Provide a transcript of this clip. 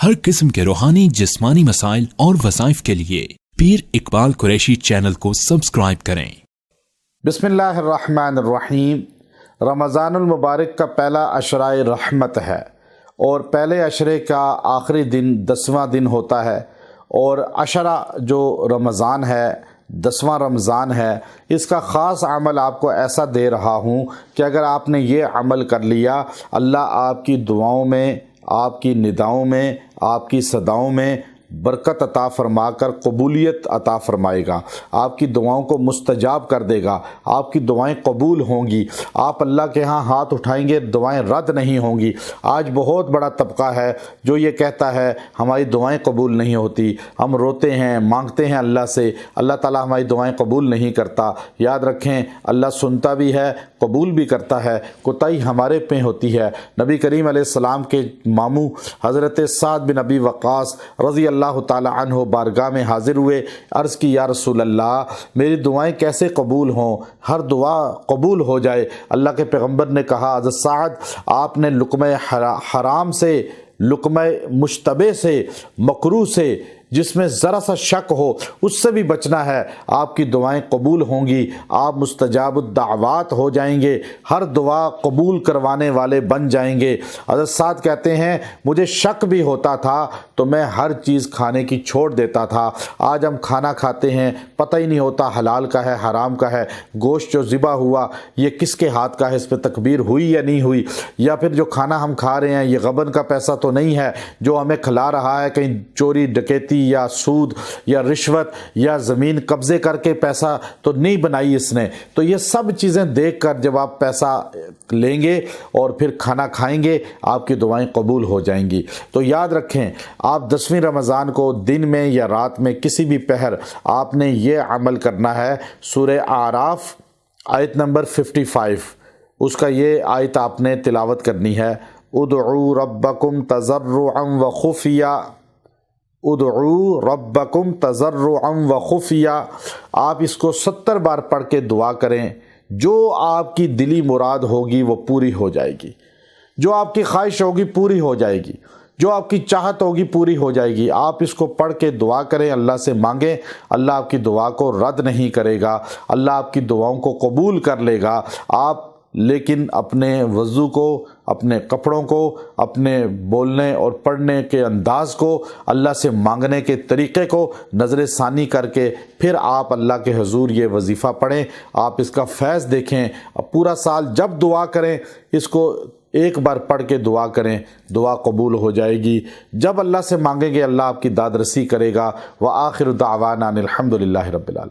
ہر قسم کے روحانی جسمانی مسائل اور وظائف کے لیے پیر اقبال قریشی چینل کو سبسکرائب کریں۔ بسم اللہ الرحمن الرحیم۔ رمضان المبارک کا پہلا عشرہ رحمت ہے اور پہلے عشرے کا آخری دن 10واں دن ہوتا ہے، اور عشرہ جو رمضان ہے 10واں رمضان ہے، اس کا خاص عمل آپ کو ایسا دے رہا ہوں کہ اگر آپ نے یہ عمل کر لیا، اللہ آپ کی دعاؤں میں، آپ کی نداؤں میں، آپ کی صداؤں میں برکت عطا فرما کر قبولیت عطا فرمائے گا، آپ کی دعاؤں کو مستجاب کر دے گا، آپ کی دعائیں قبول ہوں گی، آپ اللہ کے ہاں ہاتھ اٹھائیں گے دعائیں رد نہیں ہوں گی۔ آج بہت بڑا طبقہ ہے جو یہ کہتا ہے ہماری دعائیں قبول نہیں ہوتی، ہم روتے ہیں، مانگتے ہیں اللہ سے، اللہ تعالیٰ ہماری دعائیں قبول نہیں کرتا۔ یاد رکھیں، اللہ سنتا بھی ہے، قبول بھی کرتا ہے، کوتاہی ہمارے پہ ہوتی ہے۔ نبی کریم علیہ السلام کے ماموں حضرت سعد بن ابی وقاص رضی اللہ تعالی عنہ بارگاہ میں حاضر ہوئے، عرض کی یا رسول اللہ میری دعائیں کیسے قبول ہوں، ہر دعا قبول ہو جائے۔ اللہ کے پیغمبر نے کہا حضرت سعد آپ نے لقمہ حرام سے، لقمہ مشتبہ سے، مکروہ سے، جس میں ذرا سا شک ہو اس سے بھی بچنا ہے، آپ کی دعائیں قبول ہوں گی، آپ مستجاب الدعوات ہو جائیں گے، ہر دعا قبول کروانے والے بن جائیں گے۔ حضرت سعد کہتے ہیں مجھے شک بھی ہوتا تھا تو میں ہر چیز کھانے کی چھوڑ دیتا تھا۔ آج ہم کھانا کھاتے ہیں پتہ ہی نہیں ہوتا حلال کا ہے حرام کا ہے، گوشت جو ذبح ہوا یہ کس کے ہاتھ کا ہے، اس پہ تکبیر ہوئی یا نہیں ہوئی، یا پھر جو کھانا ہم کھا رہے ہیں یہ غبن کا پیسہ تو نہیں ہے جو ہمیں کھلا رہا ہے، کہیں چوری ڈکیتی یا سود یا رشوت یا زمین قبضے کر کے پیسہ تو نہیں بنائی اس نے۔ تو یہ سب چیزیں دیکھ کر جب آپ پیسہ لیں گے اور پھر کھانا کھائیں گے آپ کی دعائیں قبول ہو جائیں گی۔ تو یاد رکھیں، آپ 10ویں رمضان کو دن میں یا رات میں کسی بھی پہر آپ نے یہ عمل کرنا ہے۔ سورہ اعراف آیت نمبر 55، اس کا یہ آیت آپ نے تلاوت کرنی ہے، ادعوا ربکم تضرعا وخفیا، ادعوا ربکم تضرعا وخفیا۔ آپ اس کو 70 بار پڑھ کے دعا کریں، جو آپ کی دلی مراد ہوگی وہ پوری ہو جائے گی، جو آپ کی خواہش ہوگی پوری ہو جائے گی، جو آپ کی چاہت ہوگی پوری ہو جائے گی۔ آپ اس کو پڑھ کے دعا کریں، اللہ سے مانگیں، اللہ آپ کی دعا کو رد نہیں کرے گا، اللہ آپ کی دعاؤں کو قبول کر لے گا۔ آپ لیکن اپنے وضو کو، اپنے کپڑوں کو، اپنے بولنے اور پڑھنے کے انداز کو، اللہ سے مانگنے کے طریقے کو نظر ثانی کر کے پھر آپ اللہ کے حضور یہ وظیفہ پڑھیں، آپ اس کا فیض دیکھیں۔ پورا سال جب دعا کریں اس کو ایک بار پڑھ کے دعا کریں، دعا قبول ہو جائے گی۔ جب اللہ سے مانگیں گے اللہ آپ کی داد رسی کرے گا۔ وآخر دعوانا ان الحمد للہ رب العالمین۔